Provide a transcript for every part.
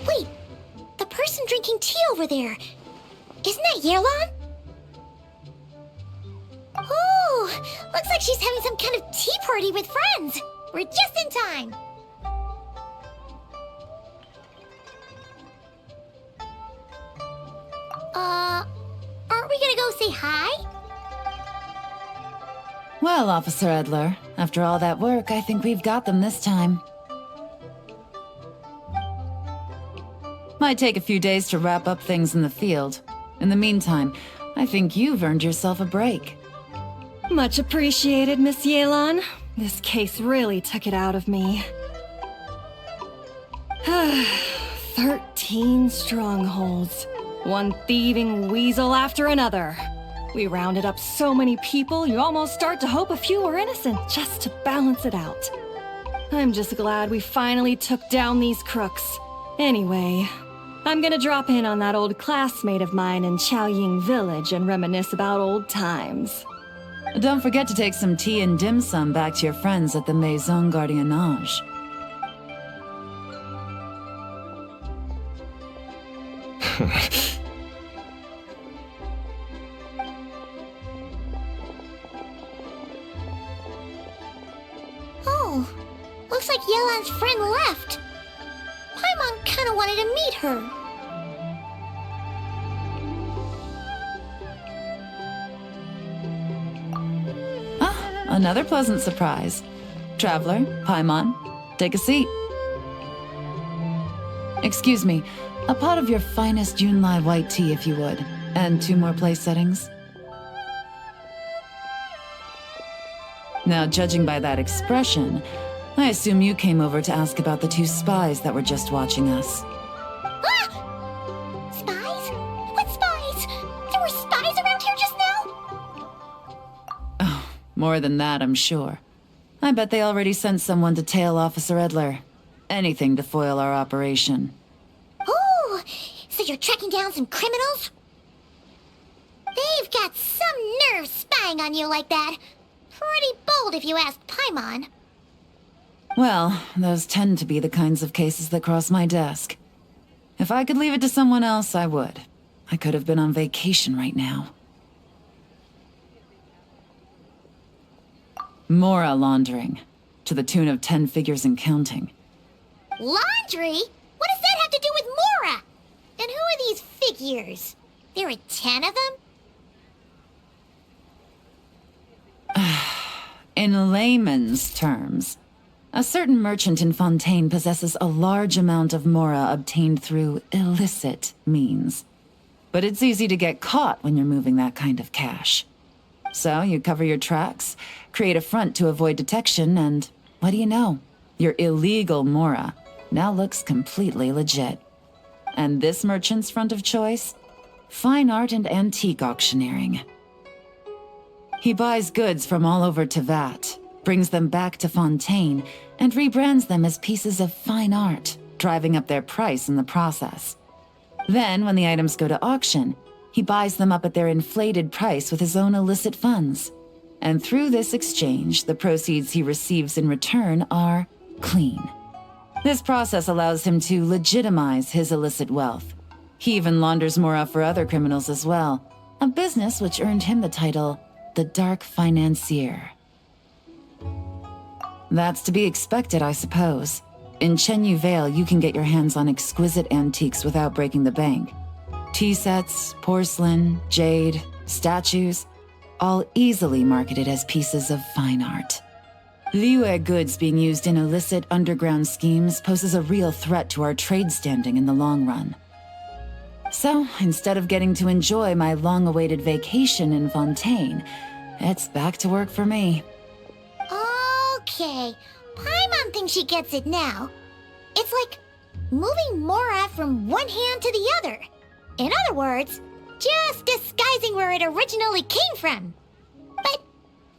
Wait, the person drinking tea over there. Isn't that Yelan? Oh, looks like she's having some kind of tea party with friends. We're just in time. Aren't we gonna go say hi? Well, Officer Edler, after all that work, I think we've got them this time. Might take a few days to wrap up things in the field. In the meantime, I think you've earned yourself a break. Much appreciated, Miss Yelan. This case really took it out of me. 13 strongholds. One thieving weasel after another. We rounded up so many people, you almost start to hope a few were innocent, just to balance it out. I'm just glad we finally took down these crooks. Anyway, I'm gonna drop in on that old classmate of mine in Chaoying Village and reminisce about old times. Don't forget to take some tea and dim sum back to your friends at the Maison Gardiennage. Oh, looks like Yelan's friend left. Paimon kinda wanted to meet her. Another pleasant surprise. Traveler, Paimon, take a seat. Excuse me, a pot of your finest Yunlai white tea if you would, and 2 more place settings. Now, judging by that expression, I assume you came over to ask about the 2 spies that were just watching us. Ah! Spies? What spies? There were spies around here just now? Oh, more than that, I'm sure. I bet they already sent someone to tail Officer Edler. Anything to foil our operation. Oh, so you're tracking down some criminals? They've got some nerve spying on you like that. Pretty bold if you ask Paimon. Well, those tend to be the kinds of cases that cross my desk. If I could leave it to someone else, I would. I could have been on vacation right now. Mora laundering, to the tune of 10 figures and counting. Laundry? What does that have to do with Mora? And who are these figures? There are 10 of them? In layman's terms, a certain merchant in Fontaine possesses a large amount of Mora obtained through illicit means. But it's easy to get caught when you're moving that kind of cash. So you cover your tracks, create a front to avoid detection, and what do you know? Your illegal Mora now looks completely legit. And this merchant's front of choice? Fine art and antique auctioneering. He buys goods from all over Tevat, brings them back to Fontaine, and rebrands them as pieces of fine art, driving up their price in the process. Then, when the items go to auction, he buys them up at their inflated price with his own illicit funds. And through this exchange, the proceeds he receives in return are clean. This process allows him to legitimize his illicit wealth. He even launders Mora for other criminals as well, a business which earned him the title the Dark Financier. That's to be expected, I suppose. In Chenyu Vale, you can get your hands on exquisite antiques without breaking the bank. Tea sets, porcelain, jade, statues, all easily marketed as pieces of fine art. Liyue goods being used in illicit underground schemes poses a real threat to our trade standing in the long run. So, instead of getting to enjoy my long-awaited vacation in Fontaine, it's back to work for me. Okay, Paimon thinks she gets it now. It's like moving Mora from one hand to the other. In other words, just disguising where it originally came from. But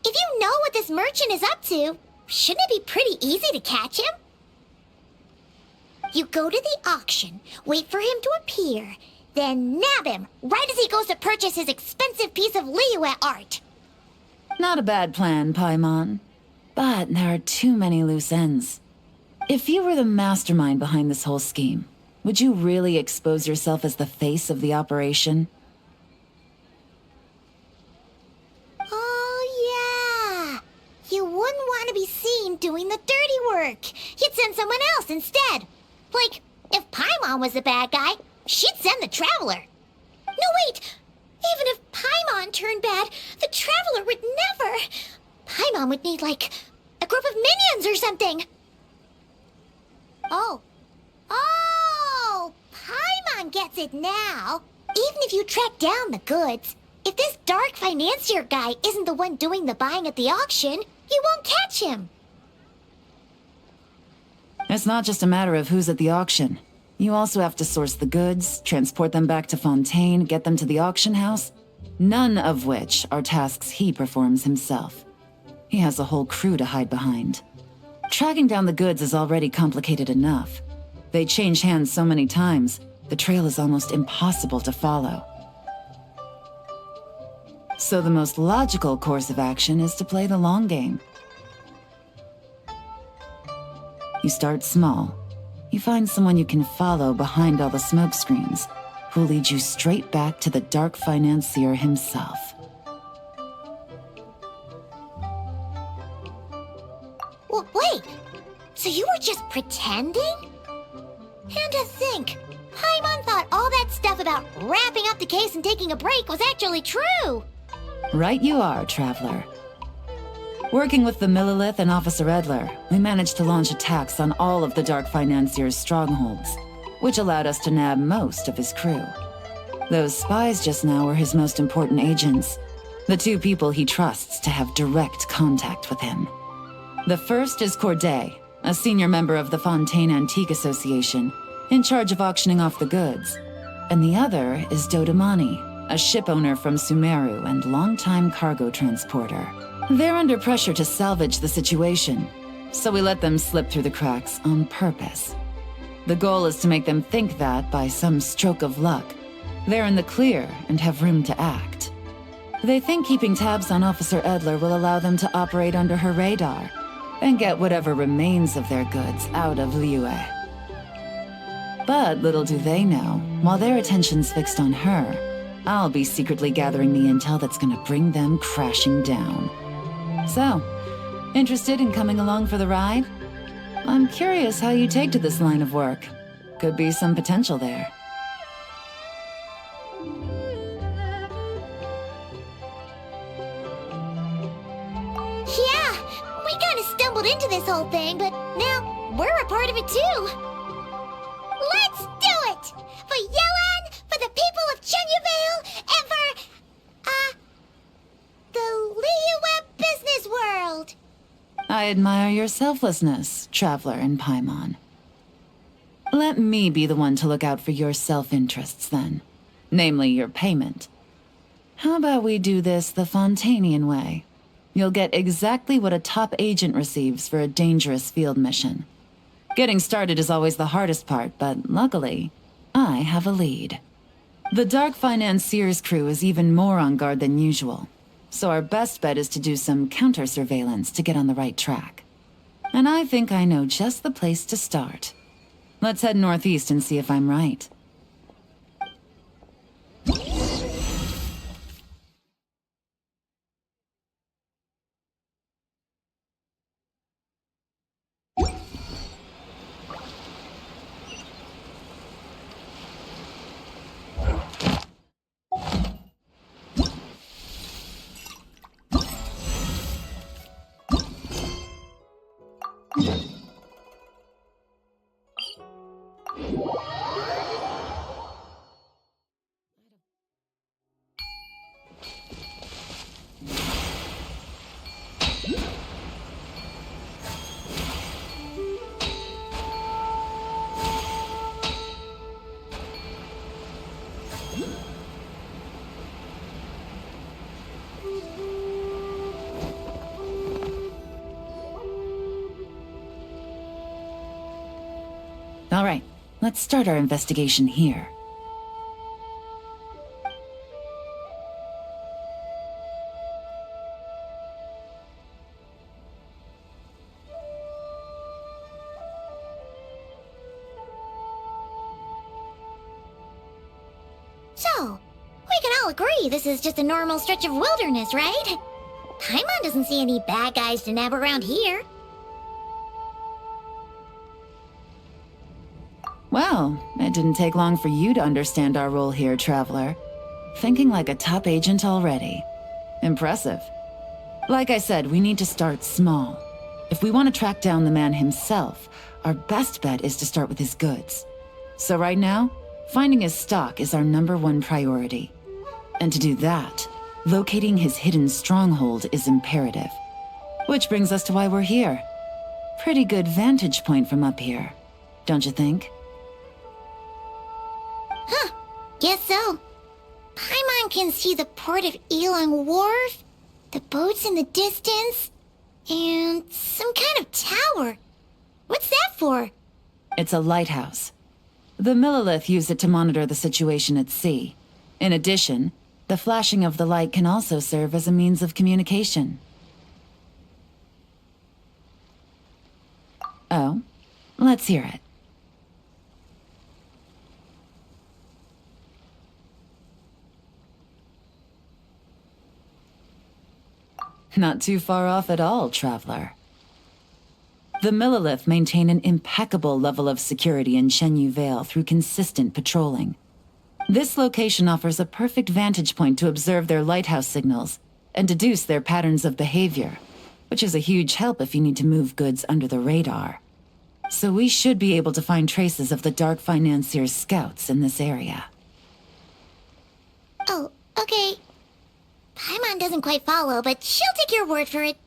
if you know what this merchant is up to, shouldn't it be pretty easy to catch him? You go to the auction, wait for him to appear, then nab him right as he goes to purchase his expensive piece of Liyue art. Not a bad plan, Paimon. But there are too many loose ends. If you were the mastermind behind this whole scheme, would you really expose yourself as the face of the operation? Oh, yeah. You wouldn't want to be seen doing the dirty work. You'd send someone else instead. Like, if Paimon was the bad guy, she'd send the Traveler. No, wait! Even if Paimon turned bad, the Traveler would never... Paimon would need, like, a group of minions or something. Oh. Oh! Paimon gets it now. Even if you track down the goods, if this dark financier guy isn't the one doing the buying at the auction, you won't catch him. It's not just a matter of who's at the auction. You also have to source the goods, transport them back to Fontaine, get them to the auction house, none of which are tasks he performs himself. He has a whole crew to hide behind. Tracking down the goods is already complicated enough. They change hands so many times, the trail is almost impossible to follow. So the most logical course of action is to play the long game. You start small. You find someone you can follow behind all the smoke screens, who'll lead you straight back to the dark financier himself. Well, wait! So you were just pretending? And to think, Paimon thought all that stuff about wrapping up the case and taking a break was actually true! Right you are, Traveler. Working with the Millilith and Officer Edler, we managed to launch attacks on all of the Dark Financier's strongholds, which allowed us to nab most of his crew. Those spies just now were his most important agents, the two people he trusts to have direct contact with him. The first is Corday, a senior member of the Fontaine Antique Association, in charge of auctioning off the goods. And the other is Dodamani, a ship owner from Sumeru and longtime cargo transporter. They're under pressure to salvage the situation, so we let them slip through the cracks on purpose. The goal is to make them think that, by some stroke of luck, they're in the clear and have room to act. They think keeping tabs on Officer Edler will allow them to operate under her radar and get whatever remains of their goods out of Liyue. But little do they know, while their attention's fixed on her, I'll be secretly gathering the intel that's gonna bring them crashing down. So, interested in coming along for the ride? I'm curious how you take to this line of work. Could be some potential there. Yeah, we kinda stumbled into this whole thing, but now we're a part of it too. Let's do it! For Yelan, for the people of Chunyavale, and for, the Liyue business world! I admire your selflessness, Traveler and Paimon. Let me be the one to look out for your self-interests, then. Namely, your payment. How about we do this the Fontainian way? You'll get exactly what a top agent receives for a dangerous field mission. Getting started is always the hardest part, but luckily, I have a lead. The Dark Financier's crew is even more on guard than usual, so our best bet is to do some counter-surveillance to get on the right track. And I think I know just the place to start. Let's head northeast and see if I'm right. All right, let's start our investigation here. So, we can all agree this is just a normal stretch of wilderness, right? Paimon doesn't see any bad guys to nab around here. Well, it didn't take long for you to understand our role here, Traveler. Thinking like a top agent already. Impressive. Like I said, we need to start small. If we want to track down the man himself, our best bet is to start with his goods. So right now, finding his stock is our #1 priority. And to do that, locating his hidden stronghold is imperative. Which brings us to why we're here. Pretty good vantage point from up here, don't you think? Huh, guess so. Paimon can see the port of Yelan Wharf, the boats in the distance, and some kind of tower. What's that for? It's a lighthouse. The Millilith use it to monitor the situation at sea. In addition, the flashing of the light can also serve as a means of communication. Oh, let's hear it. Not too far off at all, Traveler. The Millilith maintain an impeccable level of security in Shenyu Vale through consistent patrolling. This location offers a perfect vantage point to observe their lighthouse signals and deduce their patterns of behavior, which is a huge help if you need to move goods under the radar. So we should be able to find traces of the Dark Financier's scouts in this area. Oh, okay. Paimon doesn't quite follow, but she'll take your word for it.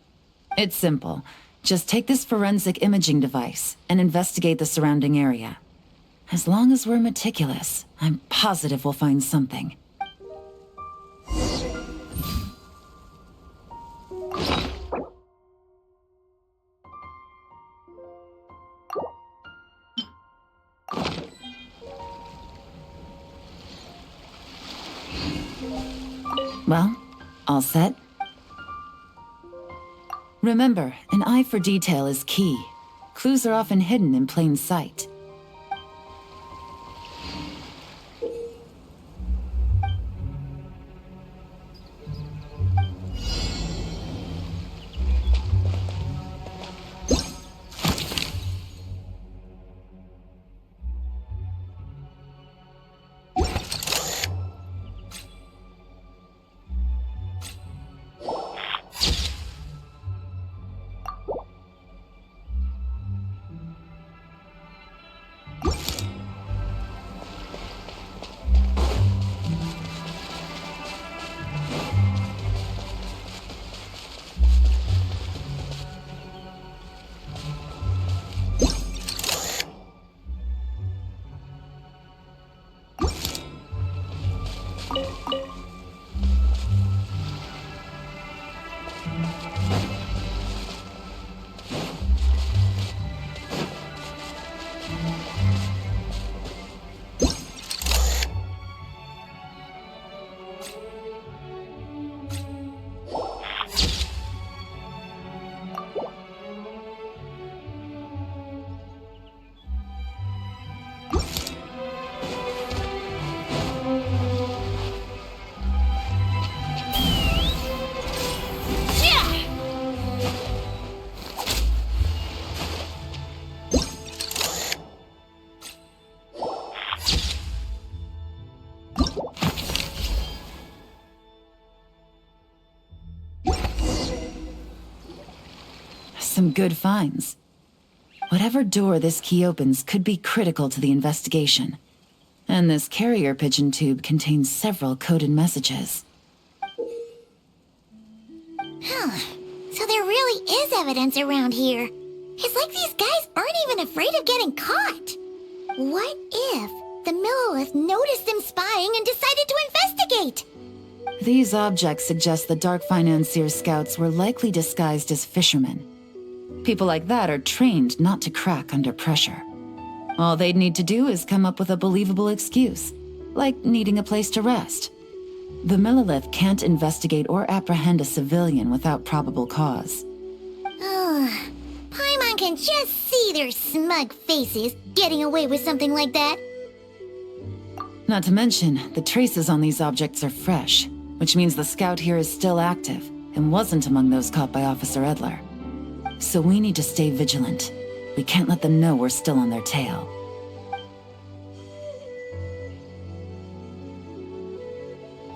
It's simple. Just take this forensic imaging device and investigate the surrounding area. As long as we're meticulous, I'm positive we'll find something. Well, all set? Remember, an eye for detail is key. Clues are often hidden in plain sight. Some good finds. Whatever door this key opens could be critical to the investigation. And this carrier pigeon tube contains several coded messages. Huh. So there really is evidence around here. It's like these guys aren't even afraid of getting caught. What if the Millilith noticed them spying and decided to investigate? These objects suggest the Dark Financier's scouts were likely disguised as fishermen. People like that are trained not to crack under pressure. All they'd need to do is come up with a believable excuse, like needing a place to rest. The Millilith can't investigate or apprehend a civilian without probable cause. Ugh. Paimon can just see their smug faces getting away with something like that. Not to mention, the traces on these objects are fresh, which means the scout here is still active and wasn't among those caught by Officer Edler. So we need to stay vigilant. We can't let them know we're still on their tail.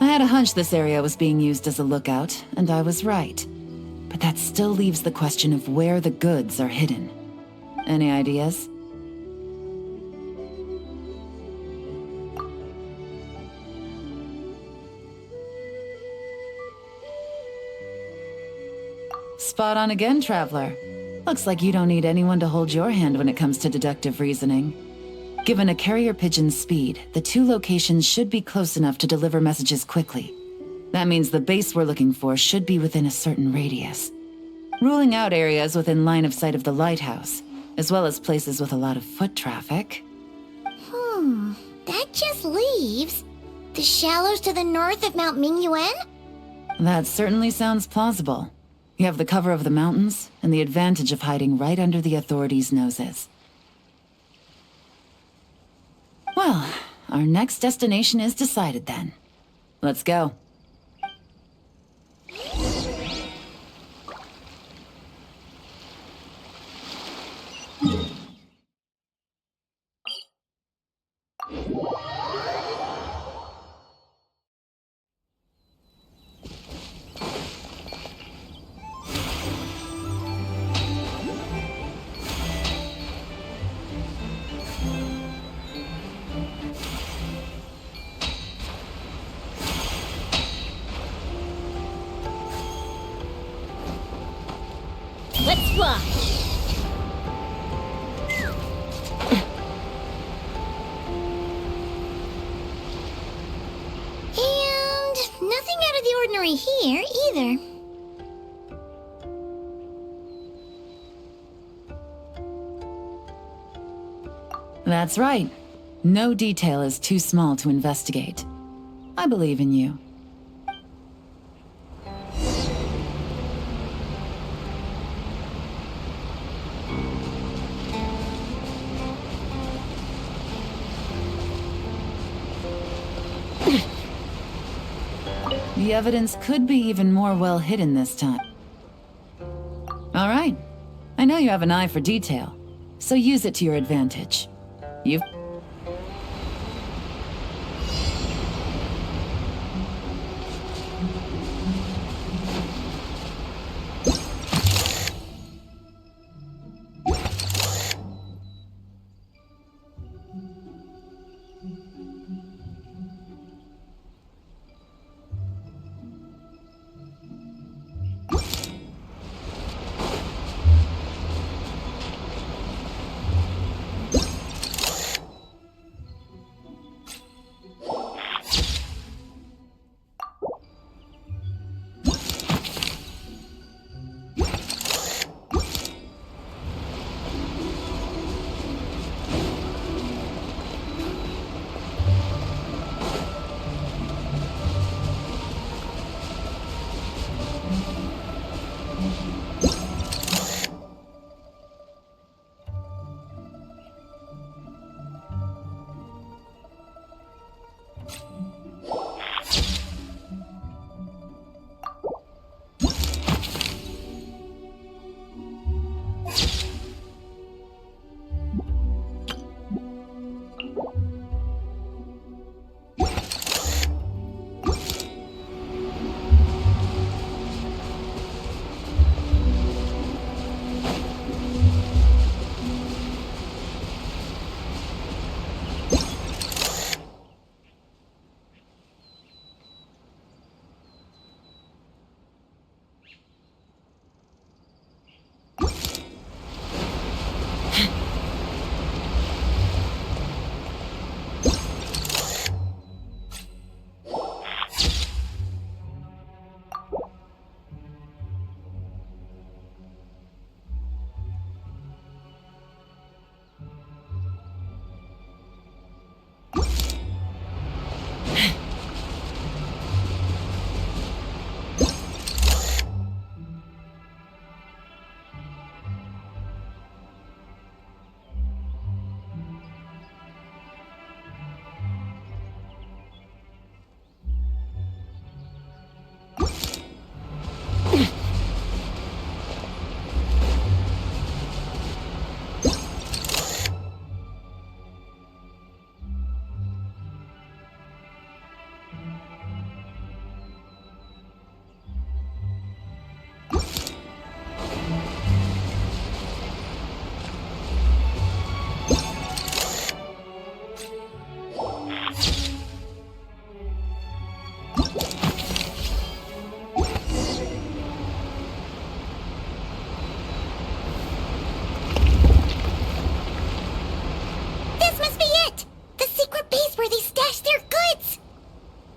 I had a hunch this area was being used as a lookout, and I was right. But that still leaves the question of where the goods are hidden. Any ideas? Spot on again, Traveler. Looks like you don't need anyone to hold your hand when it comes to deductive reasoning. Given a carrier pigeon's speed, the two locations should be close enough to deliver messages quickly. That means the base we're looking for should be within a certain radius. Ruling out areas within line of sight of the lighthouse, as well as places with a lot of foot traffic. That just leaves the shallows to the north of Mount Mingyuan? That certainly sounds plausible. You have the cover of the mountains, and the advantage of hiding right under the authorities' noses. Well, our next destination is decided then. Let's go. Let's fly! And nothing out of the ordinary here, either. That's right. No detail is too small to investigate. I believe in you. The evidence could be even more well hidden this time. All right. I know you have an eye for detail, so use it to your advantage. You've...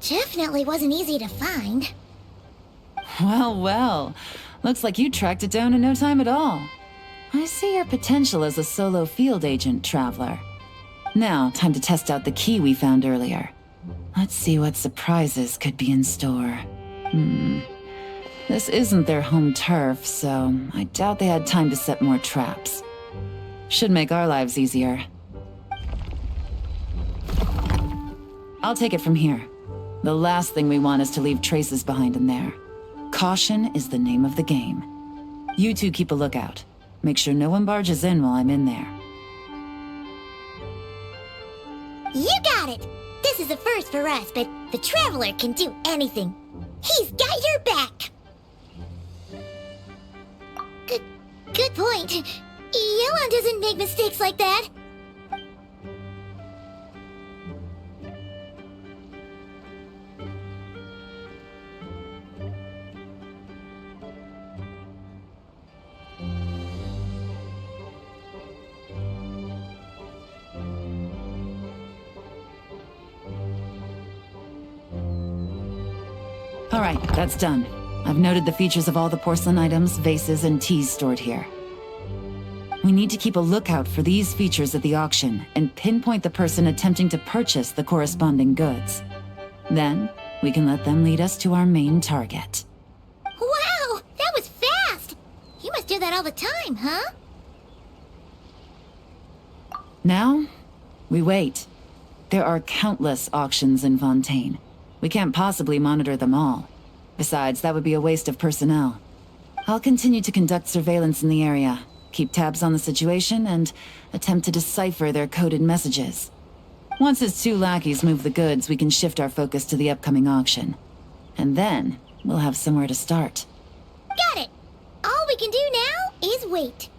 Definitely wasn't easy to find. Well, well. Looks like you tracked it down in no time at all. I see your potential as a solo field agent, Traveler. Now, time to test out the key we found earlier. Let's see what surprises could be in store. This isn't their home turf, so I doubt they had time to set more traps. Should make our lives easier. I'll take it from here. The last thing we want is to leave traces behind in there. Caution is the name of the game. You two keep a lookout. Make sure no one barges in while I'm in there. You got it! This is a first for us, but the Traveler can do anything. He's got your back! Good point. Yelan doesn't make mistakes like that. All right, that's done. I've noted the features of all the porcelain items, vases, and teas stored here. We need to keep a lookout for these features at the auction and pinpoint the person attempting to purchase the corresponding goods. Then, we can let them lead us to our main target. Wow, that was fast! You must do that all the time, huh? Now, we wait. There are countless auctions in Fontaine. We can't possibly monitor them all. Besides, that would be a waste of personnel. I'll continue to conduct surveillance in the area, keep tabs on the situation, and attempt to decipher their coded messages. Once his two lackeys move the goods, we can shift our focus to the upcoming auction. And then, we'll have somewhere to start. Got it! All we can do now is wait.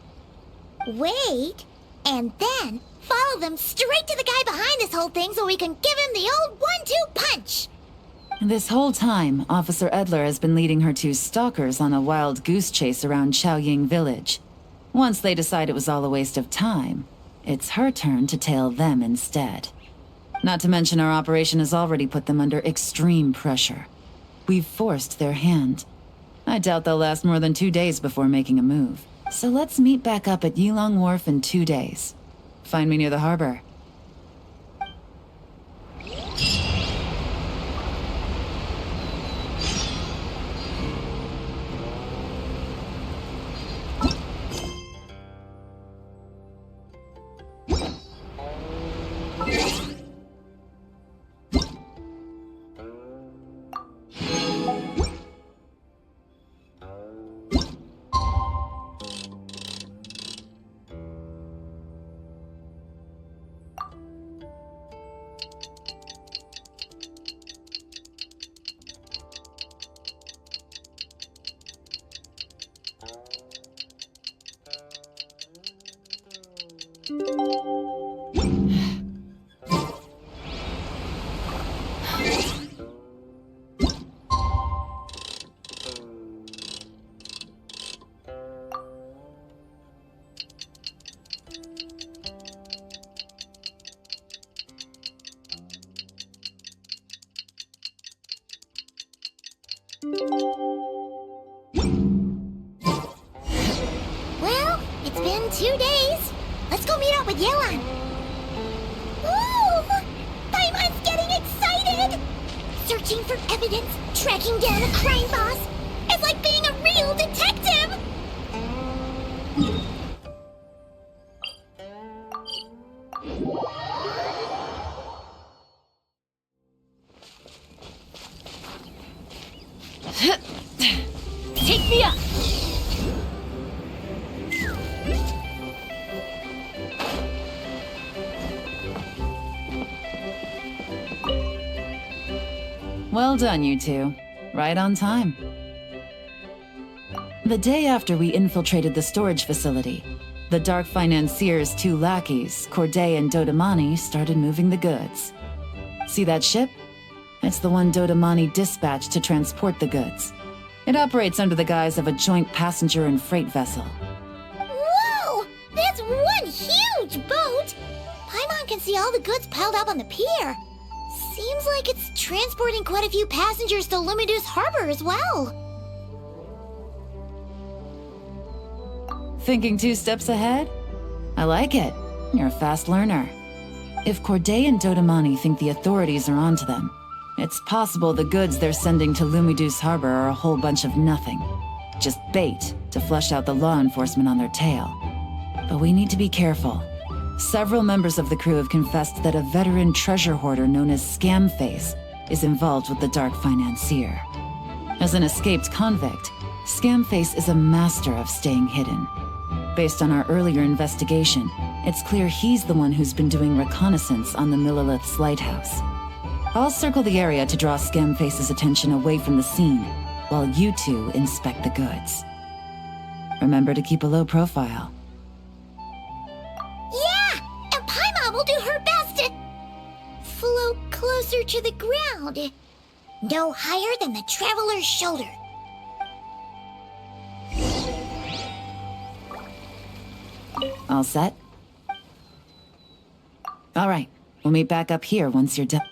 Wait, and then follow them straight to the guy behind this whole thing so we can give him the old 1-2 punch! This whole time, Officer Edler has been leading her two stalkers on a wild goose chase around Chaoying Village. Once they decide it was all a waste of time, it's her turn to tail them instead. Not to mention our operation has already put them under extreme pressure. We've forced their hand. I doubt they'll last more than 2 days before making a move. So let's meet back up at Yelan Wharf in 2 days. Find me near the harbor. Well, it's been 2 days. Let's go meet up with Yelan. Ooh! Paimon's getting excited! Searching for evidence, tracking down a crime boss. It's like being a real detective! Take me up! Well done, you two. Right on time. The day after we infiltrated the storage facility, the Dark Financier's two lackeys, Corday and Dodamani, started moving the goods. See that ship? It's the one Dodamani dispatched to transport the goods. It operates under the guise of a joint passenger and freight vessel. Whoa! That's one huge boat! Paimon can see all the goods piled up on the pier. Seems like it's transporting quite a few passengers to Lumidu's harbor as well. Thinking 2 steps ahead? I like it. You're a fast learner. If Corday and Dodamani think the authorities are onto them, it's possible the goods they're sending to Lumidu's harbor are a whole bunch of nothing. Just bait to flush out the law enforcement on their tail. But we need to be careful. Several members of the crew have confessed that a veteran treasure hoarder known as Scamface is involved with the dark financier. As an escaped convict, Scamface is a master of staying hidden. Based on our earlier investigation, it's clear he's the one who's been doing reconnaissance on the Millilith's lighthouse. I'll circle the area to draw Scamface's attention away from the scene, while you two inspect the goods. Remember to keep a low profile. Yeah! And Paimon will do her best to float closer to the ground. No higher than the traveler's shoulder. All set? All right, we'll meet back up here once you're done.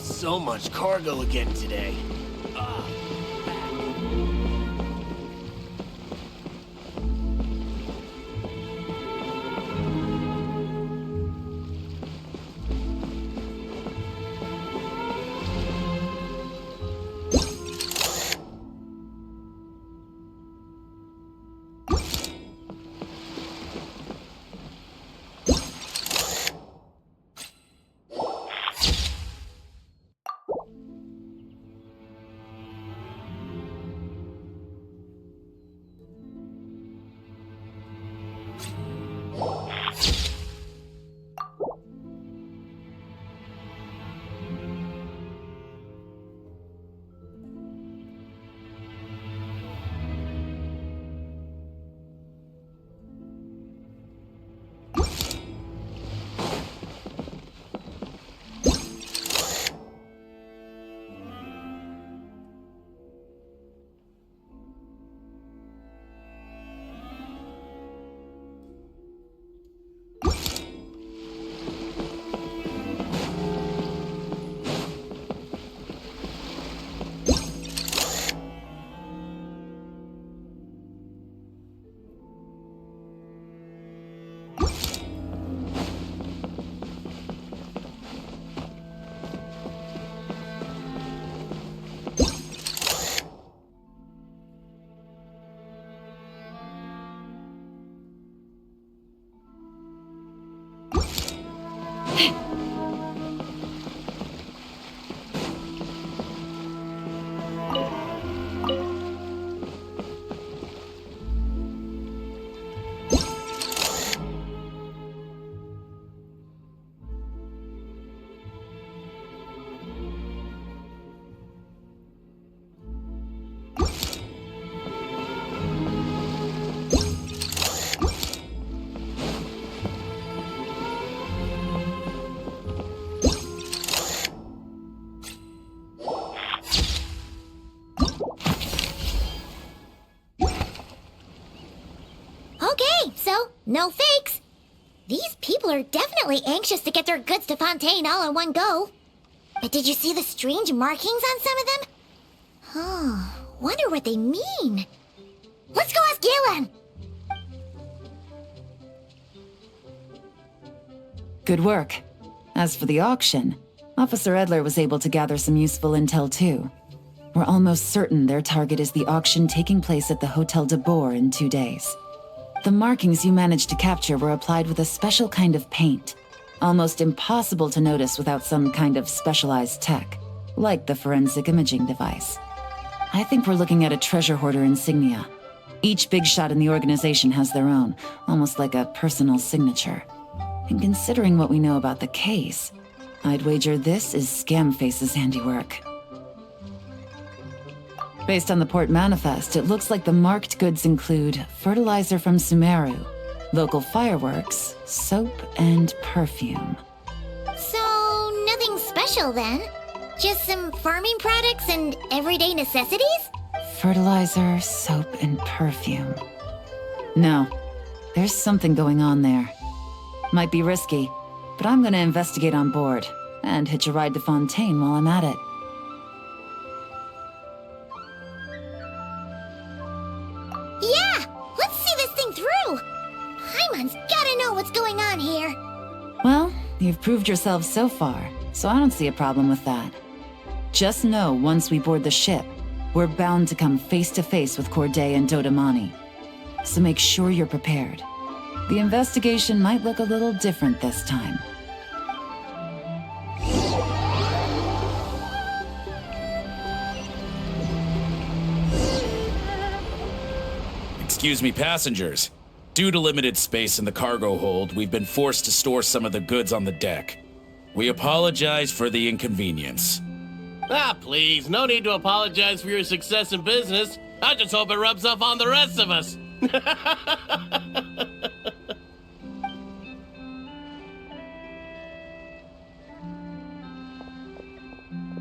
So much cargo again today. real, no fakes. These people are definitely anxious to get their goods to Fontaine all in one go. But did you see the strange markings on some of them? Oh, wonder what they mean. Let's go ask Yelan! Good work. As for the auction, Officer Edler was able to gather some useful intel too. We're almost certain their target is the auction taking place at the Hotel de Boer in 2 days. The markings you managed to capture were applied with a special kind of paint, almost impossible to notice without some kind of specialized tech, like the forensic imaging device. I think we're looking at a treasure hoarder insignia. Each big shot in the organization has their own, almost like a personal signature. And considering what we know about the case, I'd wager this is Scamface's handiwork. Based on the port manifest, it looks like the marked goods include fertilizer from Sumeru, local fireworks, soap, and perfume. So, nothing special then? Just some farming products and everyday necessities? Fertilizer, soap, and perfume. No, there's something going on there. Might be risky, but I'm gonna investigate on board, and hitch a ride to Fontaine while I'm at it. Yeah! Let's see this thing through! Paimon's gotta know what's going on here. Well, you've proved yourself so far, so I don't see a problem with that. Just know once we board the ship, we're bound to come face to face with Corday and Dodamani. So make sure you're prepared. The investigation might look a little different this time. Excuse me, passengers. Due to limited space in the cargo hold, we've been forced to store some of the goods on the deck. We apologize for the inconvenience. Ah, please, no need to apologize for your success in business. I just hope it rubs off on the rest of us.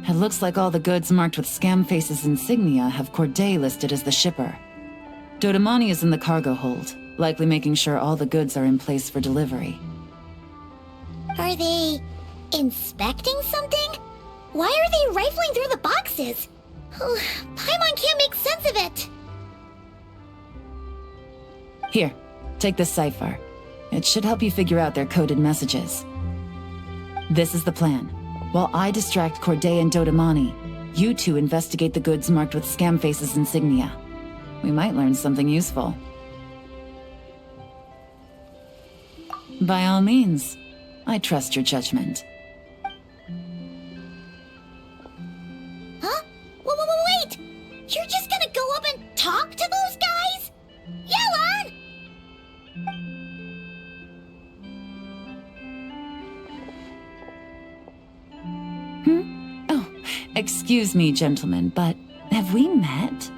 It looks like all the goods marked with Scamface's insignia have Corday listed as the shipper. Dodamani is in the cargo hold, likely making sure all the goods are in place for delivery. Are they inspecting something? Why are they rifling through the boxes? Paimon can't make sense of it. Here, take this cipher. It should help you figure out their coded messages. This is the plan. While I distract Corday and Dodamani, you two investigate the goods marked with Scamface's insignia. We might learn something useful. By all means, I trust your judgment. Huh? Wait! You're just gonna go up and talk to those guys? Yelan! Oh, excuse me, gentlemen, but have we met?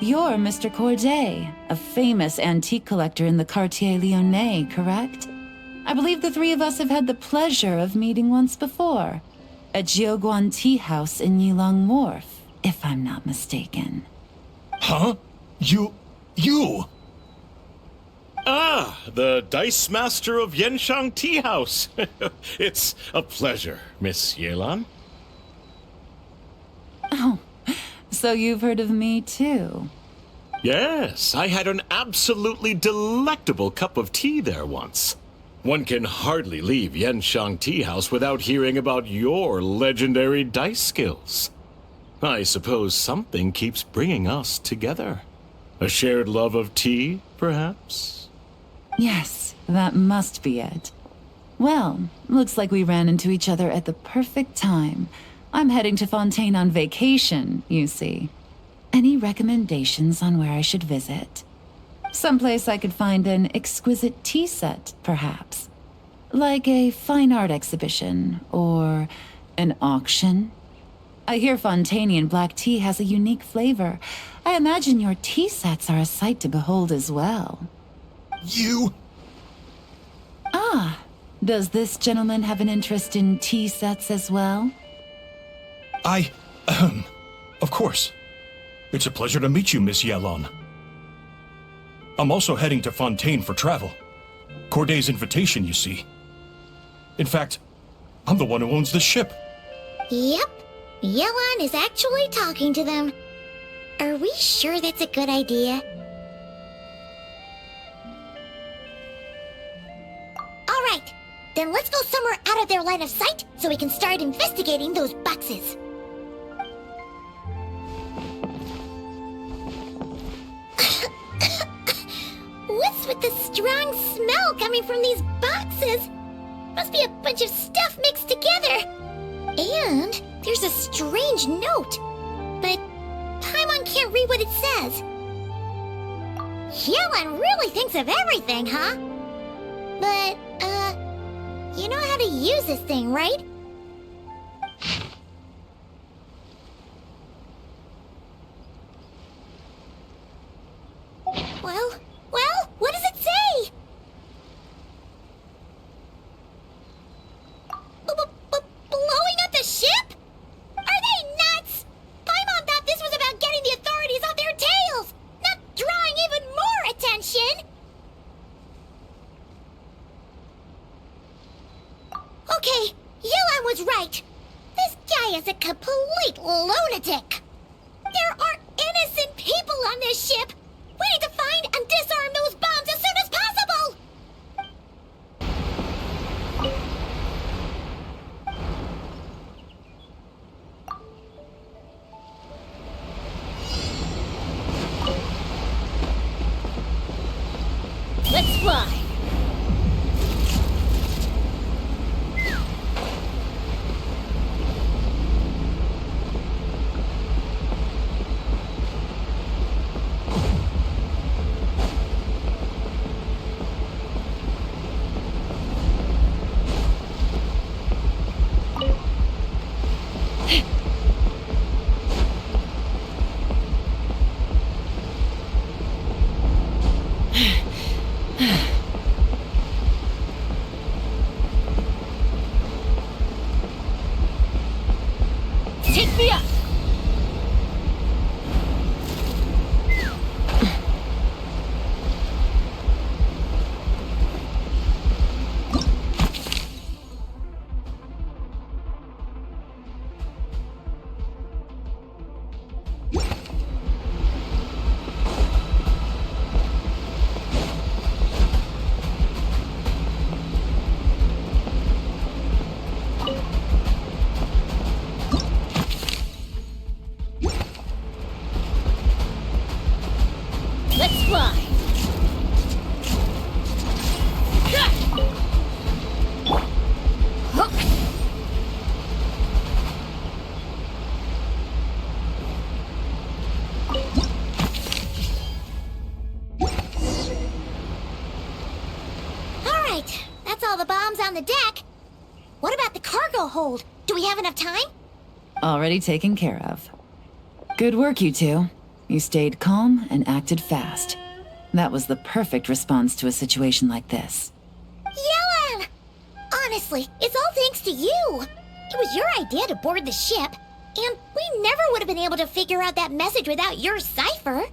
You're Mr. Corday, a famous antique collector in the Quartier Lyonnais, correct? I believe the three of us have had the pleasure of meeting once before, at Jiuguan Tea House in Yilong Wharf, if I'm not mistaken. Huh? You... Ah, the Dice Master of Yenshang Tea House. It's a pleasure, Miss Yelan. Oh, so you've heard of me too? Yes, I had an absolutely delectable cup of tea there once. One can hardly leave Yenshang Tea House without hearing about your legendary dice skills. I suppose something keeps bringing us together. A shared love of tea, perhaps? Yes, that must be it. Well, looks like we ran into each other at the perfect time. I'm heading to Fontaine on vacation, you see. Any recommendations on where I should visit? Someplace I could find an exquisite tea set, perhaps. Like a fine art exhibition, or an auction. I hear Fontainian black tea has a unique flavor. I imagine your tea sets are a sight to behold as well. You... Ah, does this gentleman have an interest in tea sets as well? Of course. It's a pleasure to meet you, Miss Yelan. I'm also heading to Fontaine for travel. Corday's invitation, you see. In fact, I'm the one who owns the ship. Yep. Yelan is actually talking to them. Are we sure that's a good idea? Alright, then let's go somewhere out of their line of sight so we can start investigating those boxes. What's with the strong smell coming from these boxes? Must be a bunch of stuff mixed together. And there's a strange note, but Paimon can't read what it says. Yelan really thinks of everything, huh? But, you know how to use this thing, right? Well, what does it say? Blowing up the ship? Are they nuts? Paimon thought this was about getting the authorities off their tails, not drawing even more attention. Okay, Yelan was right. This guy is a complete lunatic. There are innocent people on this ship. We need to find and disarm those bombs as soon as possible! Let's fly! Take me up! Let's fly! Alright, that's all the bombs on the deck. What about the cargo hold? Do we have enough time? Already taken care of. Good work, you two. You stayed calm and acted fast. That was the perfect response to a situation like this. Yelan! Honestly, it's all thanks to you. It was your idea to board the ship, and we never would have been able to figure out that message without your cipher.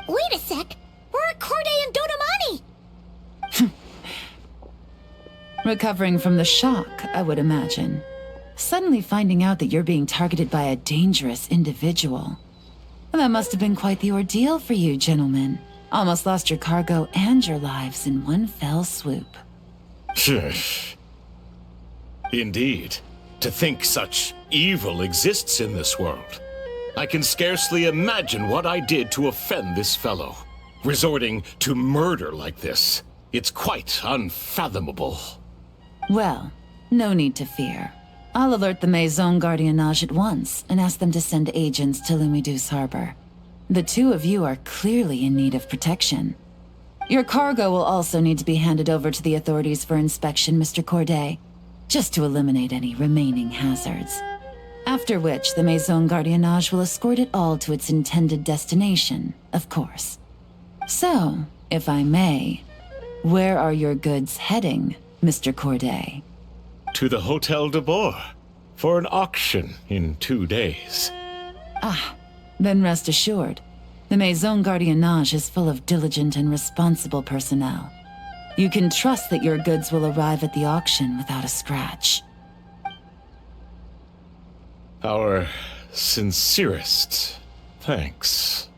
Wait a sec, we're at Corday and Dodamani! Recovering from the shock, I would imagine. Suddenly finding out that you're being targeted by a dangerous individual. That must have been quite the ordeal for you, gentlemen. Almost lost your cargo and your lives in one fell swoop. Indeed. To think such evil exists in this world. I can scarcely imagine what I did to offend this fellow. Resorting to murder like this. It's quite unfathomable. Well, no need to fear. I'll alert the Maison Gardiennage at once and ask them to send agents to Lumidu's harbor. The two of you are clearly in need of protection. Your cargo will also need to be handed over to the authorities for inspection, Mr. Corday, just to eliminate any remaining hazards. After which, the Maison Gardiennage will escort it all to its intended destination, of course. So, if I may, where are your goods heading, Mr. Corday? To the Hotel de Boer for an auction in 2 days. Then rest assured, the Maison Gardiennage is full of diligent and responsible personnel. You can trust that your goods will arrive at the auction without a scratch. Our sincerest thanks.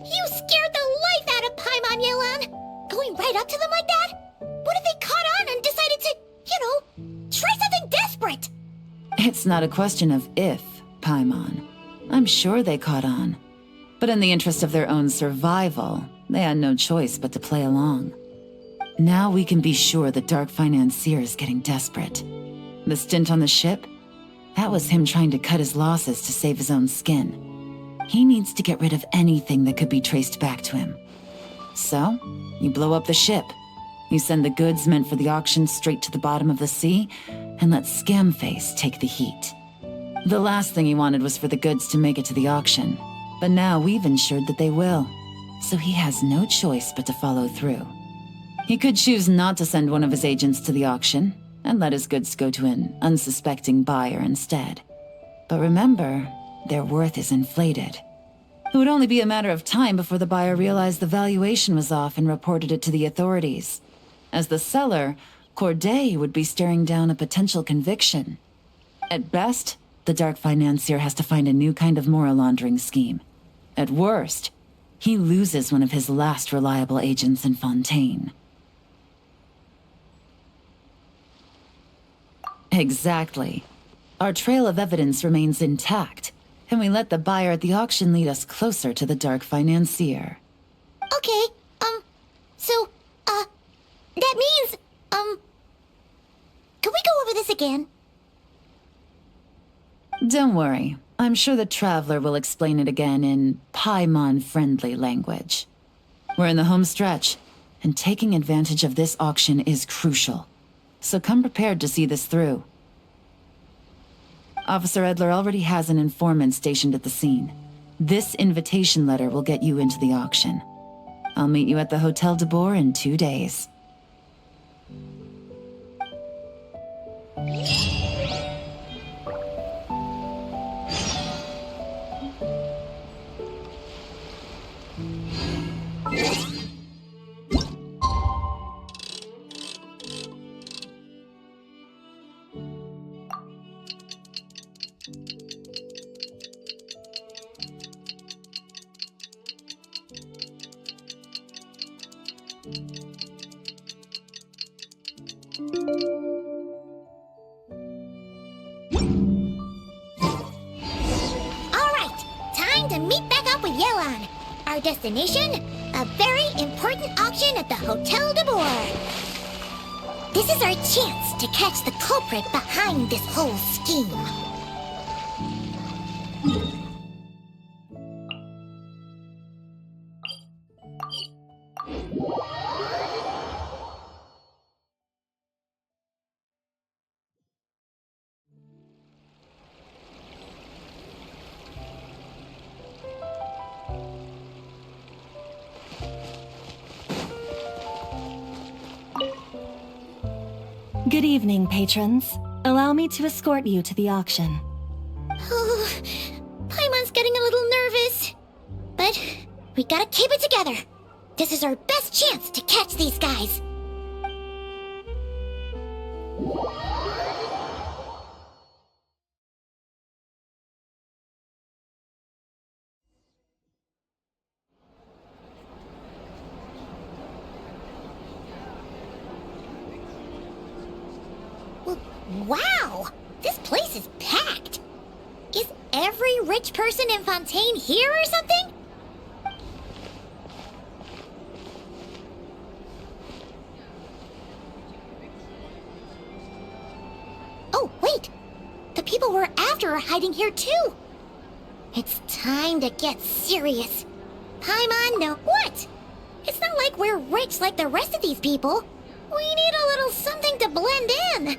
You scared the life out of Paimon, Yelan! Going right up to them like that? What if they caught on and decided to, try something desperate? It's not a question of if, Paimon. I'm sure they caught on. But in the interest of their own survival, they had no choice but to play along. Now we can be sure the Dark Financier is getting desperate. The stint on the ship? That was him trying to cut his losses to save his own skin. He needs to get rid of anything that could be traced back to him. So, you blow up the ship. You send the goods meant for the auction straight to the bottom of the sea, and let Scamface take the heat. The last thing he wanted was for the goods to make it to the auction, but now we've ensured that they will, so he has no choice but to follow through. He could choose not to send one of his agents to the auction, and let his goods go to an unsuspecting buyer instead. But remember, their worth is inflated. It would only be a matter of time before the buyer realized the valuation was off and reported it to the authorities. As the seller, Corday would be staring down a potential conviction. At best, the Dark Financier has to find a new kind of moral laundering scheme. At worst, he loses one of his last reliable agents in Fontaine. Exactly. Our trail of evidence remains intact, and we let the buyer at the auction lead us closer to the Dark Financier. Okay, that means, can we go over this again? Don't worry. I'm sure the Traveler will explain it again in Paimon-friendly language. We're in the home stretch, and taking advantage of this auction is crucial. So come prepared to see this through. Officer Edler already has an informant stationed at the scene. This invitation letter will get you into the auction. I'll meet you at the Hotel de Boer in 2 days. Our destination? A very important auction at the Hotel de Boer. This is our chance to catch the culprit behind this whole scheme. Good evening, patrons. Allow me to escort you to the auction. Oh, Paimon's getting a little nervous. But we gotta keep it together. This is our best chance to catch these guys. Wow! This place is packed! Is every rich person in Fontaine here or something? Oh, wait! The people we're after are hiding here too! It's time to get serious. Paimon, no what? It's not like we're rich like the rest of these people. We need a little something to blend in.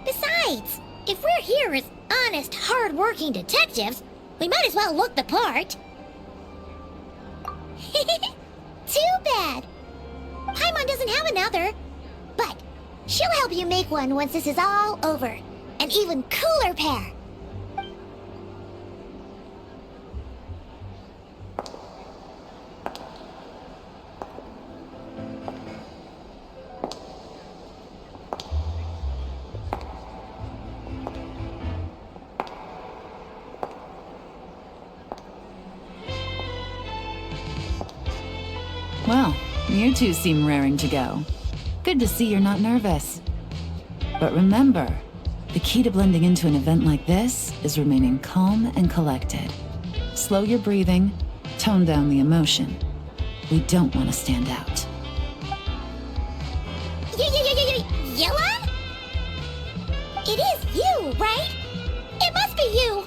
Besides, if we're here as honest, hard-working detectives, we might as well look the part. Too bad. Paimon doesn't have another, but she'll help you make one once this is all over. An even cooler pair. Well, you two seem raring to go. Good to see you're not nervous. But remember, the key to blending into an event like this is remaining calm and collected. Slow your breathing, tone down the emotion. We don't want to stand out. Yelan? It is you, right? It must be you!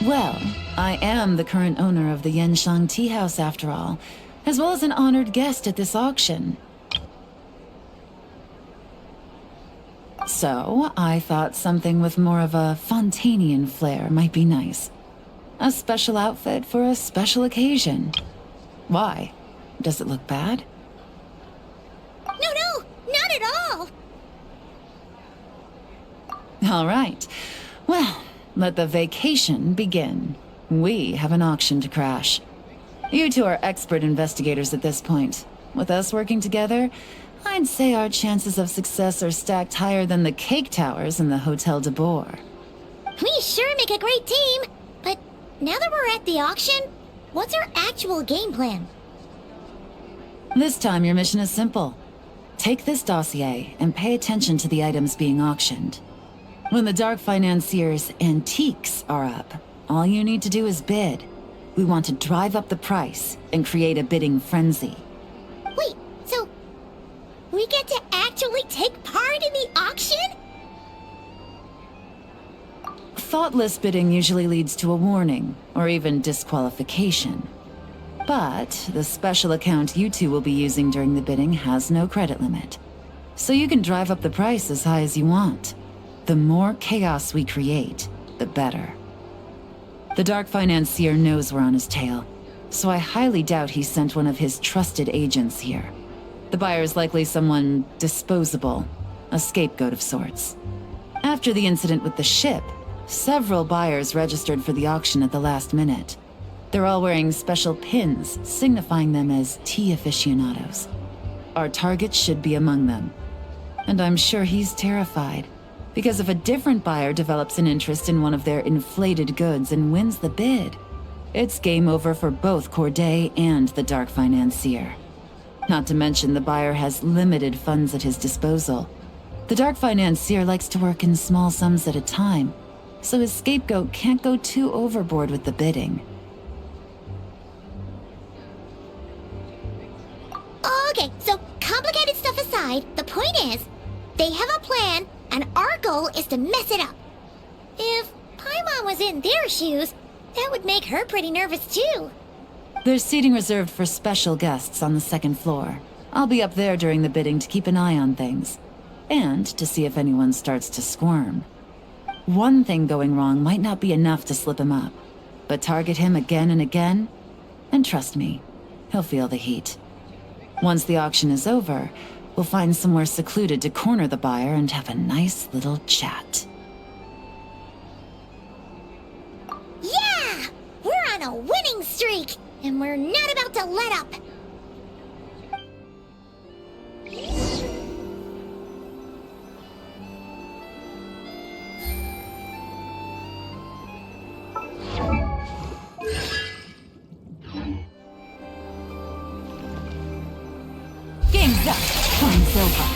Well, I am the current owner of the Yenshang Tea House after all, as well as an honored guest at this auction. So, I thought something with more of a Fontanian flair might be nice. A special outfit for a special occasion. Why? Does it look bad? No, not at all! All right. Well, let the vacation begin. We have an auction to crash. You two are expert investigators at this point. With us working together, I'd say our chances of success are stacked higher than the cake towers in the Hotel de Boer. We sure make a great team, but now that we're at the auction, what's our actual game plan? This time your mission is simple. Take this dossier and pay attention to the items being auctioned. When the Dark Financier's antiques are up, all you need to do is bid. We want to drive up the price and create a bidding frenzy. Wait, so we get to actually take part in the auction? Thoughtless bidding usually leads to a warning, or even disqualification. But the special account you two will be using during the bidding has no credit limit. So you can drive up the price as high as you want. The more chaos we create, the better. The Dark Financier knows we're on his tail, so I highly doubt he sent one of his trusted agents here. The buyer's likely someone disposable, a scapegoat of sorts. After the incident with the ship, several buyers registered for the auction at the last minute. They're all wearing special pins, signifying them as tea aficionados. Our target should be among them. And I'm sure he's terrified. Because if a different buyer develops an interest in one of their inflated goods and wins the bid, it's game over for both Corday and the Dark Financier. Not to mention the buyer has limited funds at his disposal. The Dark Financier likes to work in small sums at a time, so his scapegoat can't go too overboard with the bidding. Okay, so complicated stuff aside, the point is, they have a plan, and our goal is to mess it up. If Paimon was in their shoes, that would make her pretty nervous too. There's seating reserved for special guests on the second floor. I'll be up there during the bidding to keep an eye on things. And to see if anyone starts to squirm. One thing going wrong might not be enough to slip him up. But target him again and again, and trust me, he'll feel the heat. Once the auction is over, we'll find somewhere secluded to corner the buyer and have a nice little chat. Yeah! We're on a winning streak, and we're not about to let up. Game's up. Time's over.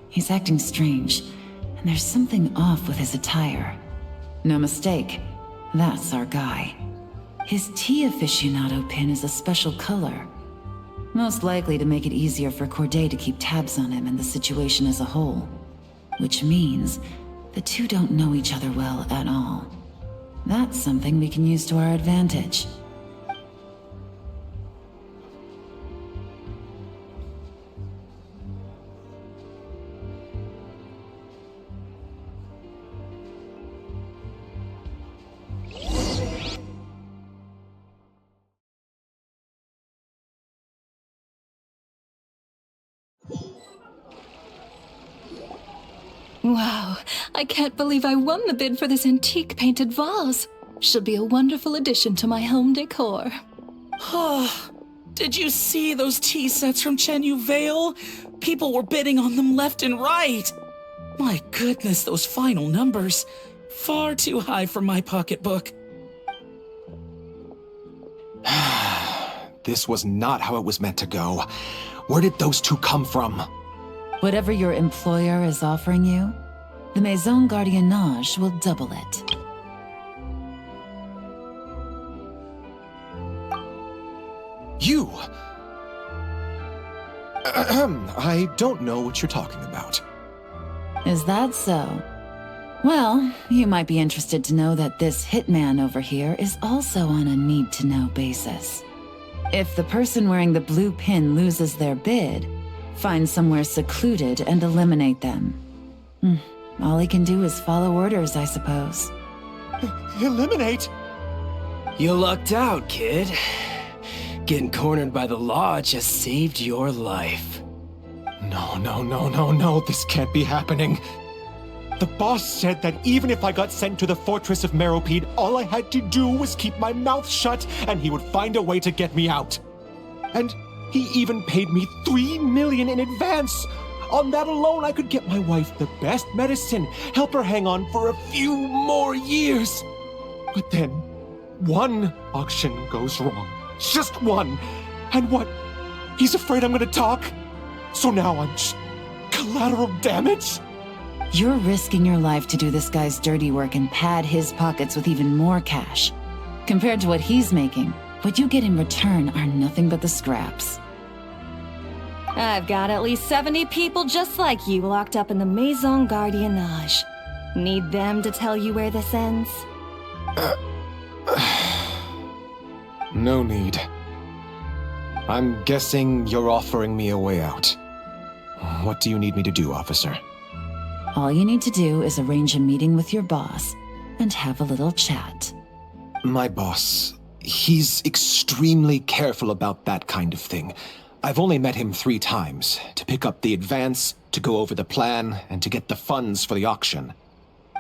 He's acting strange, and there's something off with his attire. No mistake, that's our guy. His tea aficionado pin is a special color. Most likely to make it easier for Corday to keep tabs on him and the situation as a whole. Which means the two don't know each other well at all. That's something we can use to our advantage. Wow, I can't believe I won the bid for this antique painted vase. Should be a wonderful addition to my home decor. Did you see those tea sets from Chenyu Vale? People were bidding on them left and right. My goodness, those final numbers. Far too high for my pocketbook. This was not how it was meant to go. Where did those two come from? Whatever your employer is offering you, the Maison Gardiennage will double it. You! I don't know what you're talking about. Is that so? Well, you might be interested to know that this hitman over here is also on a need-to-know basis. If the person wearing the blue pin loses their bid, find somewhere secluded and eliminate them. All he can do is follow orders, I suppose. Eliminate? You lucked out, kid. Getting cornered by the law just saved your life. No, this can't be happening. The boss said that even if I got sent to the fortress of Meropide, all I had to do was keep my mouth shut and he would find a way to get me out. And he even paid me 3 million in advance. On that alone, I could get my wife the best medicine, help her hang on for a few more years. But then, one auction goes wrong. Just one. And what? He's afraid I'm gonna talk? So now I'm just collateral damage? You're risking your life to do this guy's dirty work and pad his pockets with even more cash. Compared to what he's making, what you get in return are nothing but the scraps. I've got at least 70 people just like you locked up in the Maison Gardiennage. Need them to tell you where this ends? No need. I'm guessing you're offering me a way out. What do you need me to do, officer? All you need to do is arrange a meeting with your boss and have a little chat. My boss, he's extremely careful about that kind of thing. I've only met him 3 times, to pick up the advance, to go over the plan, and to get the funds for the auction.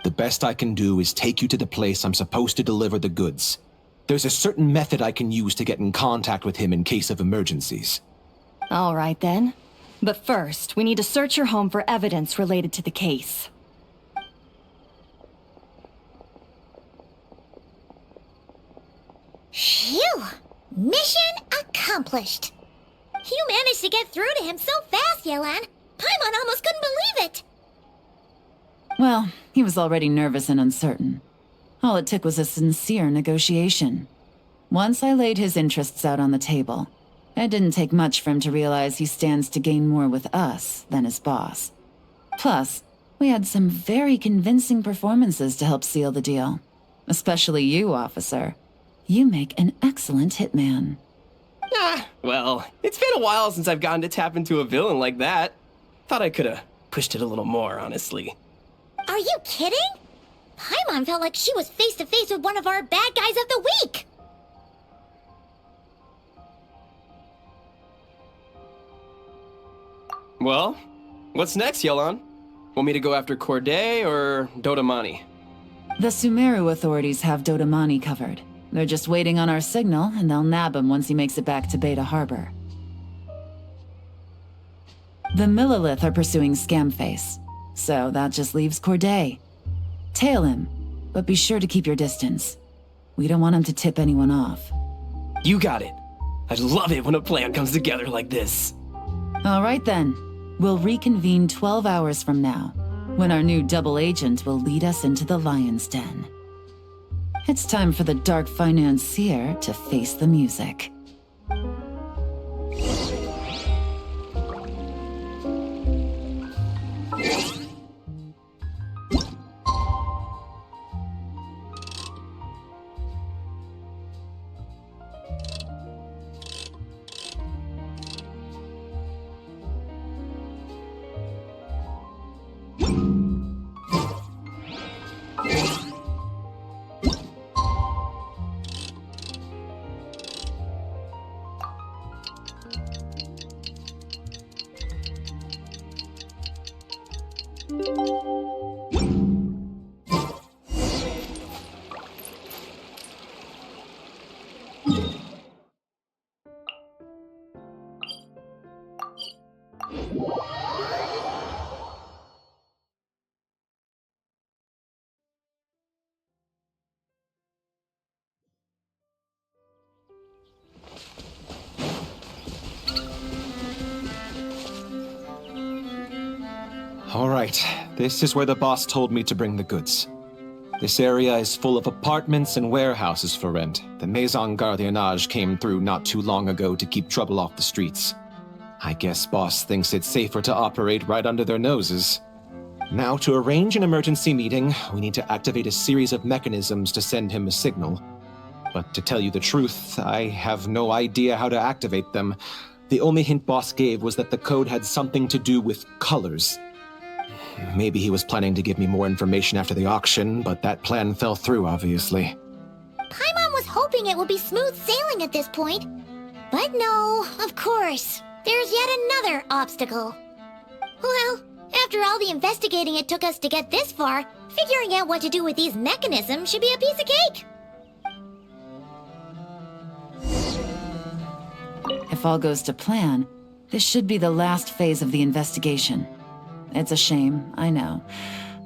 The best I can do is take you to the place I'm supposed to deliver the goods. There's a certain method I can use to get in contact with him in case of emergencies. All right then. But first, we need to search your home for evidence related to the case. Phew! Mission accomplished. You managed to get through to him so fast, Yelan. Paimon almost couldn't believe it. Well, he was already nervous and uncertain. All it took was a sincere negotiation. Once I laid his interests out on the table, it didn't take much for him to realize he stands to gain more with us than his boss. Plus, we had some very convincing performances to help seal the deal. Especially you, officer. You make an excellent hitman. Well, it's been a while since I've gotten to tap into a villain like that. Thought I could've pushed it a little more, honestly. Are you kidding? Paimon felt like she was face to face with one of our bad guys of the week. Well, what's next, Yelan? Want me to go after Corday or Dodamani? The Sumeru authorities have Dodamani covered. They're just waiting on our signal, and they'll nab him once he makes it back to Beta Harbor. The Millilith are pursuing Scamface, so that just leaves Corday. Tail him, but be sure to keep your distance. We don't want him to tip anyone off. You got it. I love it when a plan comes together like this. All right then. We'll reconvene 12 hours from now, when our new double agent will lead us into the lion's den. It's time for the dark financier to face the music. All right, this is where the boss told me to bring the goods. This area is full of apartments and warehouses for rent. The Maison Gardiennage came through not too long ago to keep trouble off the streets. I guess boss thinks it's safer to operate right under their noses. Now, to arrange an emergency meeting, we need to activate a series of mechanisms to send him a signal. But to tell you the truth, I have no idea how to activate them. The only hint boss gave was that the code had something to do with colors. Maybe he was planning to give me more information after the auction, but that plan fell through, obviously. Paimon was hoping it would be smooth sailing at this point. But no, of course. There's yet another obstacle. Well, after all the investigating it took us to get this far, figuring out what to do with these mechanisms should be a piece of cake. If all goes to plan, this should be the last phase of the investigation. It's a shame, I know,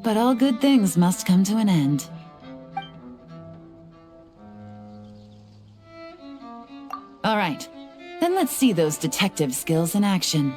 but all good things must come to an end. All right, then let's see those detective skills in action.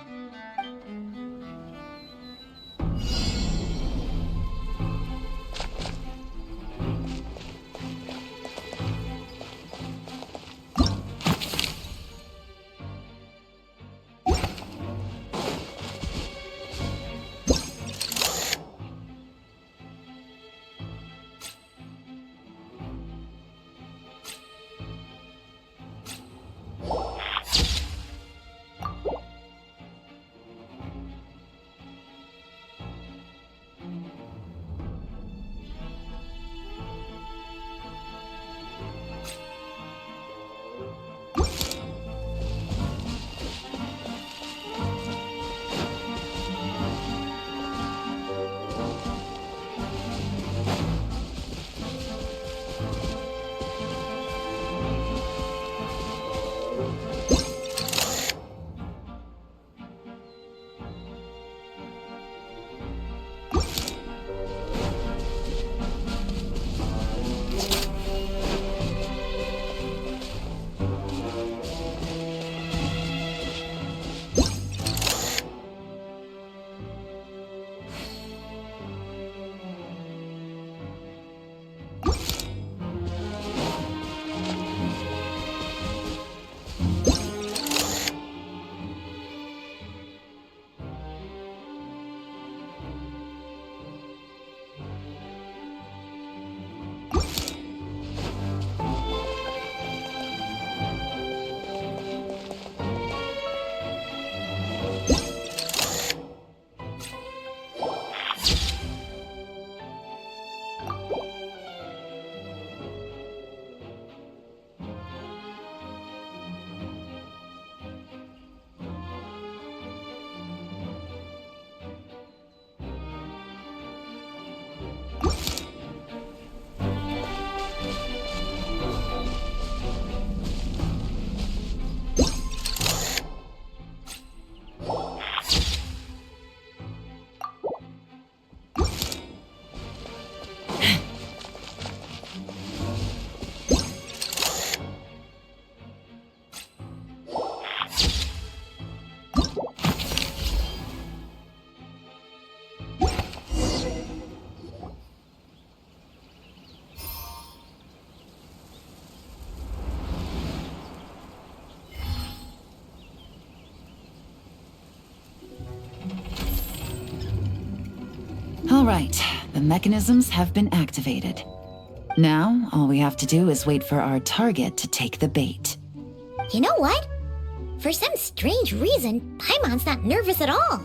All right, the mechanisms have been activated. Now, all we have to do is wait for our target to take the bait. You know what? For some strange reason, Paimon's not nervous at all.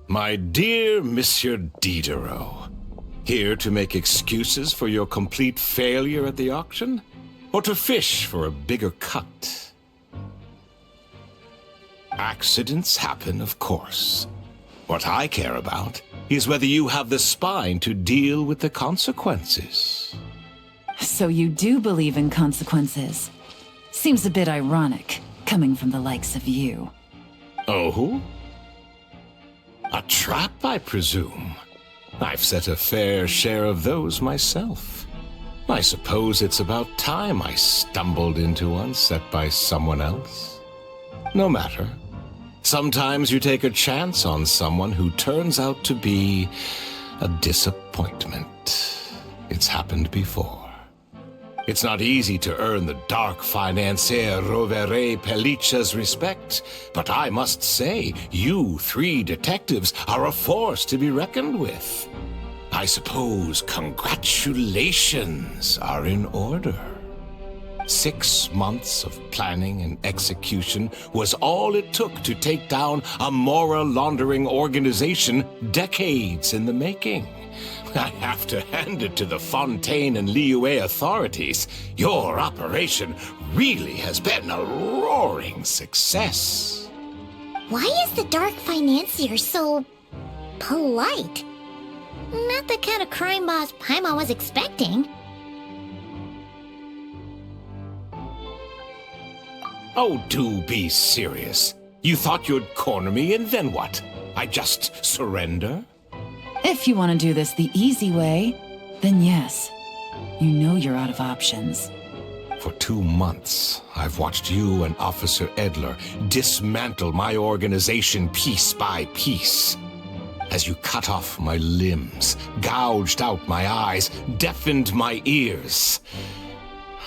My dear Monsieur Diderot, here to make excuses for your complete failure at the auction? Or to fish for a bigger cut? Accidents happen, of course. What I care about is whether you have the spine to deal with the consequences. So you do believe in consequences. Seems a bit ironic, coming from the likes of you. Oh? A trap, I presume. I've set a fair share of those myself. I suppose it's about time I stumbled into one set by someone else. No matter. Sometimes you take a chance on someone who turns out to be a disappointment. It's happened before. It's not easy to earn the dark financier Rovere Pelliccia's respect, but I must say, you three detectives are a force to be reckoned with. I suppose congratulations are in order. 6 months of planning and execution was all it took to take down a Mora laundering organization decades in the making. I have to hand it to the Fontaine and Liyue authorities. Your operation really has been a roaring success. Why is the Dark Financier so polite? Not the kind of crime boss Paimon was expecting. Oh, do be serious. You thought you'd corner me, and then what? I just surrender? If you want to do this the easy way, then yes. You know you're out of options. For 2 months, I've watched you and Officer Edler dismantle my organization piece by piece. As you cut off my limbs, gouged out my eyes, deafened my ears.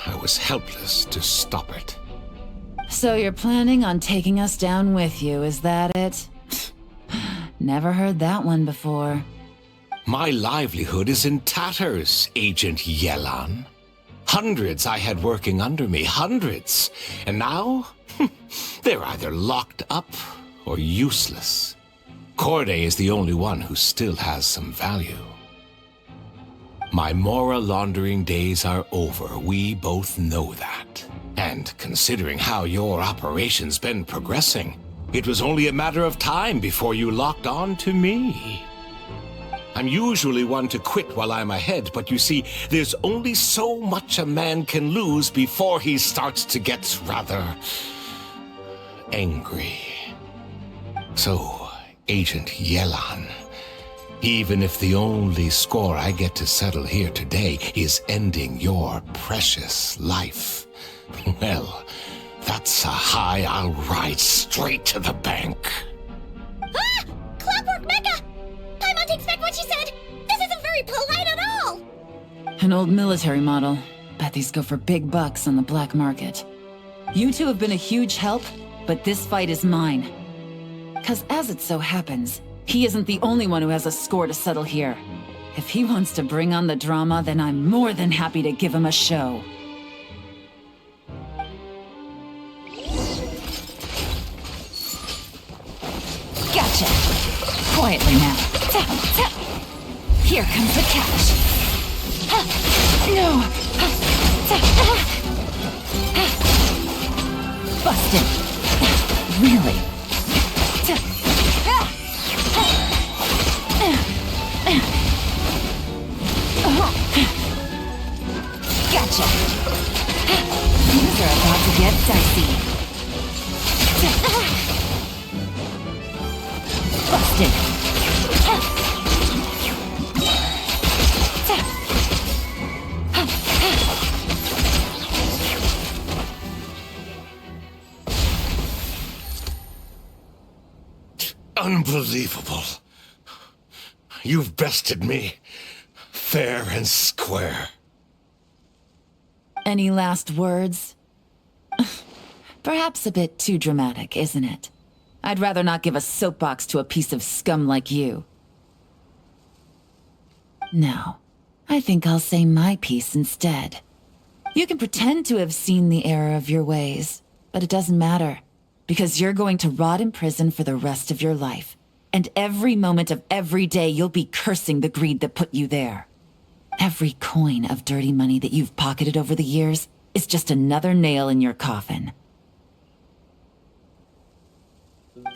I was helpless to stop it. So you're planning on taking us down with you, is that it? Never heard that one before. My livelihood is in tatters, Agent Yelan. Hundreds I had working under me, hundreds. And now, they're either locked up or useless. Corday is the only one who still has some value. My Mora laundering days are over, we both know that. And considering how your operation's been progressing, it was only a matter of time before you locked on to me. I'm usually one to quit while I'm ahead, but you see, there's only so much a man can lose before he starts to get rather angry. So, Agent Yelan, even if the only score I get to settle here today is ending your precious life, well, that's a high I'll ride straight to the bank. Ah! Clockwork Mecha! Paimon takes back what she said! This isn't very polite at all! An old military model. Bet these go for big bucks on the black market. You two have been a huge help, but this fight is mine. 'Cause as it so happens, he isn't the only one who has a score to settle here. If he wants to bring on the drama, then I'm more than happy to give him a show. Gotcha! Quietly now. Tap, tap. Here comes the cash. No! Busted. Really? Gotcha. Things are about to get dicey. Busted. Unbelievable. You've bested me. Fair and square. Any last words? Perhaps a bit too dramatic, isn't it? I'd rather not give a soapbox to a piece of scum like you. No, I think I'll say my piece instead. You can pretend to have seen the error of your ways, but it doesn't matter, because you're going to rot in prison for the rest of your life. And every moment of every day you'll be cursing the greed that put you there. Every coin of dirty money that you've pocketed over the years is just another nail in your coffin.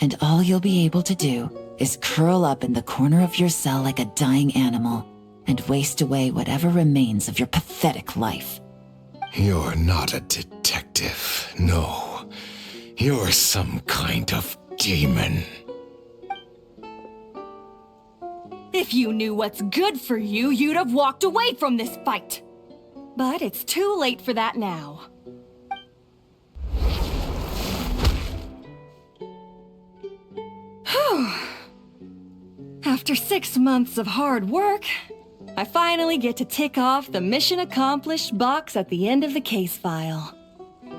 And all you'll be able to do is curl up in the corner of your cell like a dying animal and waste away whatever remains of your pathetic life. You're not a detective, no. You're some kind of demon. If you knew what's good for you, you'd have walked away from this fight. But it's too late for that now. Whew. After 6 months of hard work, I finally get to tick off the mission accomplished box at the end of the case file.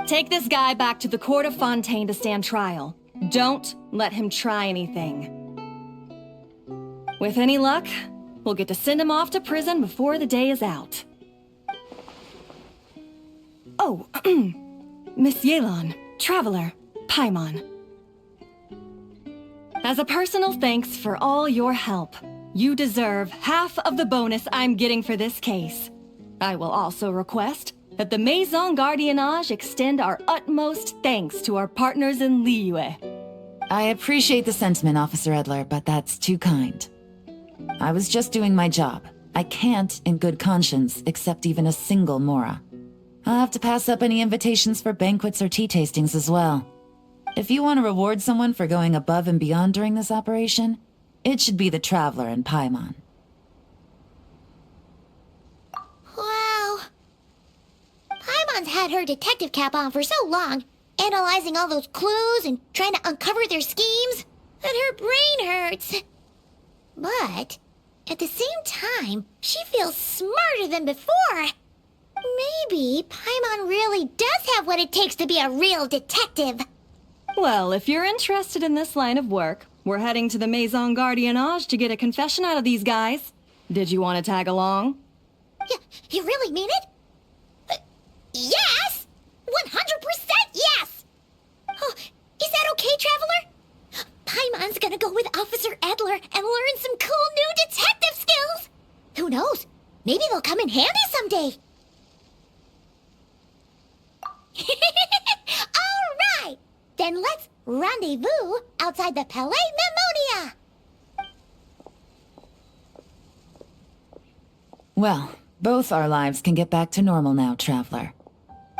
Take this guy back to the court of Fontaine to stand trial. Don't let him try anything. With any luck, we'll get to send him off to prison before the day is out. Oh, Miss Yelan, Traveler, Paimon. As a personal thanks for all your help, you deserve half of the bonus I'm getting for this case. I will also request that the Maison Gardiennage extend our utmost thanks to our partners in Liyue. I appreciate the sentiment, Officer Edler, but that's too kind. I was just doing my job. I can't, in good conscience, accept even a single Mora. I'll have to pass up any invitations for banquets or tea tastings as well. If you want to reward someone for going above and beyond during this operation, it should be the Traveler and Paimon. Wow. Paimon's had her detective cap on for so long, analyzing all those clues and trying to uncover their schemes, that her brain hurts. But at the same time, she feels smarter than before. Maybe Paimon really does have what it takes to be a real detective. Well, if you're interested in this line of work, we're heading to the Maison Gardiennage to get a confession out of these guys. Did you want to tag along? You really mean it? Yes! 100% yes! Oh, is that okay, Traveler? Paimon's gonna go with Officer Edler and learn some cool new detective skills! Who knows? Maybe they'll come in handy someday. All right! Then let's rendezvous outside the Palais Memonia! Well, both our lives can get back to normal now, Traveler.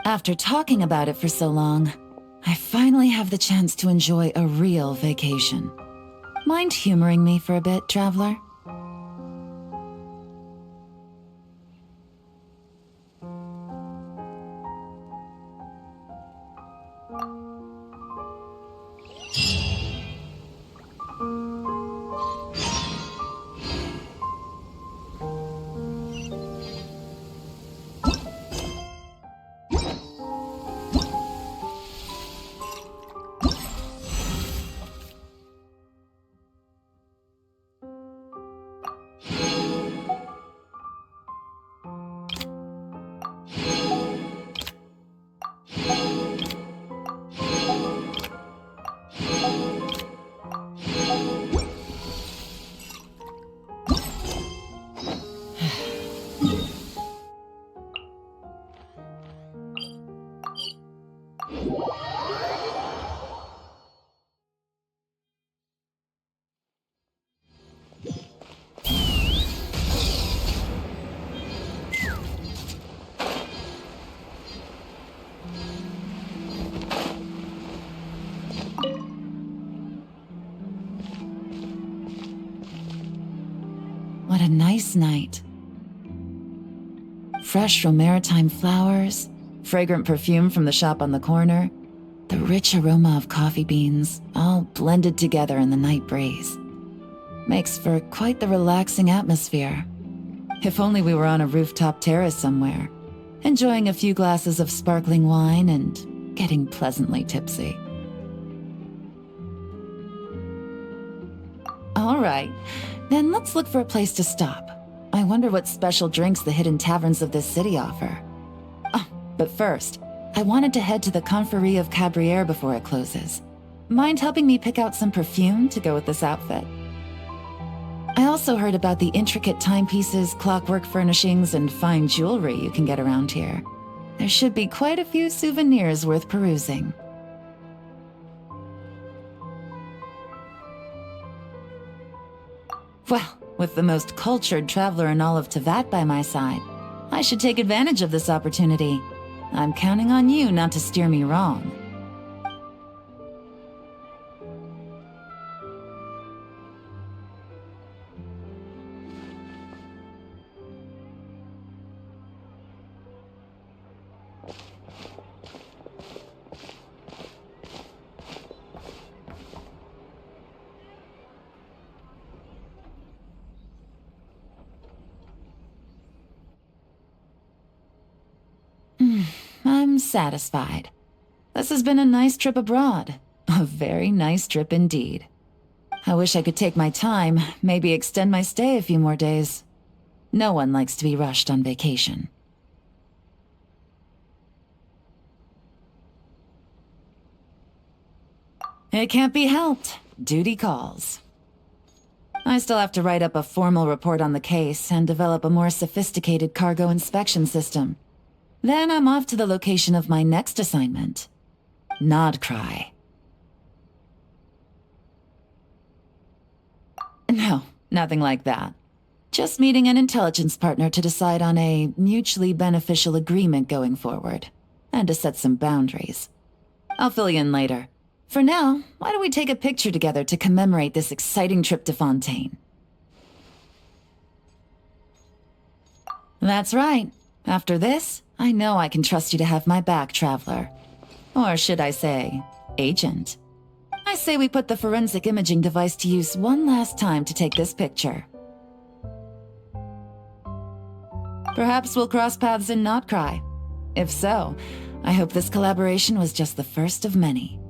After talking about it for so long, I finally have the chance to enjoy a real vacation. Mind humoring me for a bit, Traveler? What a nice night. Fresh from maritime flowers, fragrant perfume from the shop on the corner, the rich aroma of coffee beans, all blended together in the night breeze. Makes for quite the relaxing atmosphere. If only we were on a rooftop terrace somewhere, enjoying a few glasses of sparkling wine and getting pleasantly tipsy. All right, then let's look for a place to stop. I wonder what special drinks the hidden taverns of this city offer. Oh, but first, I wanted to head to the Confrérie of Cabriere before it closes. Mind helping me pick out some perfume to go with this outfit? I also heard about the intricate timepieces, clockwork furnishings, and fine jewelry you can get around here. There should be quite a few souvenirs worth perusing. Well, with the most cultured traveler in all of Tevat by my side, I should take advantage of this opportunity. I'm counting on you not to steer me wrong. I'm satisfied. This has been a nice trip abroad. A very nice trip indeed. I wish I could take my time, maybe extend my stay a few more days. No one likes to be rushed on vacation. It can't be helped. Duty calls. I still have to write up a formal report on the case and develop a more sophisticated cargo inspection system. Then I'm off to the location of my next assignment. Nodcry. No, nothing like that. Just meeting an intelligence partner to decide on a mutually beneficial agreement going forward, and to set some boundaries. I'll fill you in later. For now, why don't we take a picture together to commemorate this exciting trip to Fontaine? That's right. After this, I know I can trust you to have my back, Traveler. Or should I say, Agent. I say we put the forensic imaging device to use one last time to take this picture. Perhaps we'll cross paths in Notcry. If so, I hope this collaboration was just the first of many.